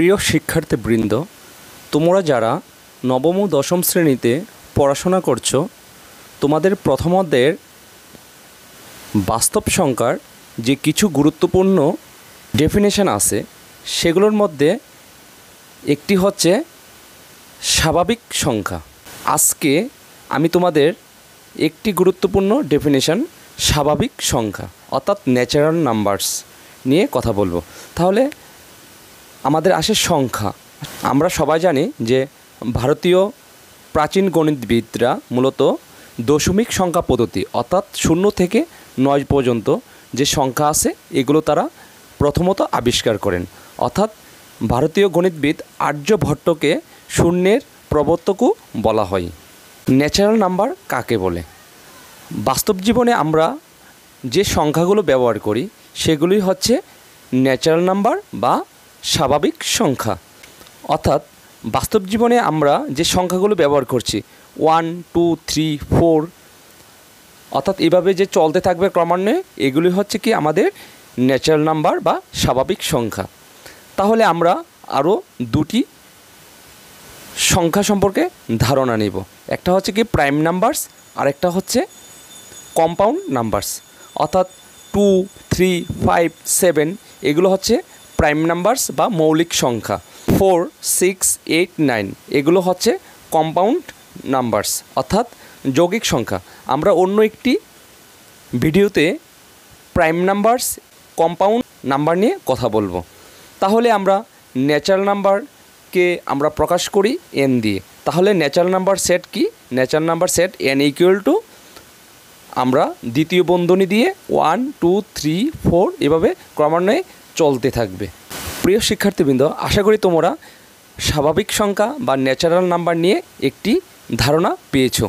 প্রিয় শিক্ষার্থীবৃন্দ, তোমরা যারা নবম ও দশম শ্রেণীতে পড়াশোনা করছো, তোমাদের প্রথম অধ্যায়ের বাস্তব সংখ্যার যে কিছু গুরুত্বপূর্ণ ডেফিনেশন আছে সেগুলোর মধ্যে একটি হচ্ছে স্বাভাবিক সংখ্যা। আজকে আমি তোমাদের একটি গুরুত্বপূর্ণ ডেফিনেশন স্বাভাবিক সংখ্যা অর্থাৎ ন্যাচারাল নাম্বারস নিয়ে কথা বলবো। তাহলে আমাদের আসে সংখ্যা। আমরা সবাই জানি যে ভারতীয় প্রাচীন গণিতবিদরা মূলত দশমিক সংখ্যা পদ্ধতি অর্থাৎ 0 থেকে 9 পর্যন্ত যে সংখ্যা আছে এগুলো তারা প্রথমত আবিষ্কার করেন। অর্থাৎ ভারতীয় গণিতবিদ আর্যভট্টকে শূন্যের প্রবর্তকও বলা হয়। ন্যাচারাল নাম্বার কাকে বলে? বাস্তব জীবনে আমরা যে সংখ্যাগুলো ব্যবহার করি সেগুলি হচ্ছে ন্যাচারাল নাম্বার বা স্বাভাবিক সংখ্যা। অর্থাৎ বাস্তব জীবনে আমরা যে সংখ্যাগুলো ব্যবহার করছি 1, 2, 3, 4 অর্থাৎ এভাবে যে চলতে থাকবে ক্রমান্বয়ে এগুলি হচ্ছে কি আমাদের ন্যাচারাল নাম্বার বা স্বাভাবিক সংখ্যা। তাহলে আমরা আরও দুটি সংখ্যা সম্পর্কে ধারণা নেব। একটা হচ্ছে কি প্রাইম নাম্বারস আর একটা হচ্ছে কম্পাউন্ড নাম্বারস। অর্থাৎ 2, 3, 5, 7 এগুলো হচ্ছে প্রাইম নাম্বারস বা মৌলিক সংখ্যা। 4, 6, 8, 9 এগুলো হচ্ছে কম্পাউন্ড নাম্বারস অর্থাৎ যৌগিক সংখ্যা। আমরা অন্য একটি ভিডিওতে প্রাইম নাম্বারস, কম্পাউন্ড নাম্বার নিয়ে কথা বলবো। তাহলে আমরা ন্যাচারাল নাম্বারকে আমরা প্রকাশ করি n দিয়ে। তাহলে ন্যাচারাল নাম্বার সেট কি? ন্যাচারাল নাম্বার সেট n = আমরা দ্বিতীয় বন্ধনী দিয়ে 1, 2, 3, 4 এভাবে ক্রমান্বয়ে চলতে থাকবে। প্রিয় শিক্ষার্থীবৃন্দ, আশা করি তোমরা স্বাভাবিক সংখ্যা বা ন্যাচারাল নাম্বার নিয়ে একটি ধারণা পেয়েছো।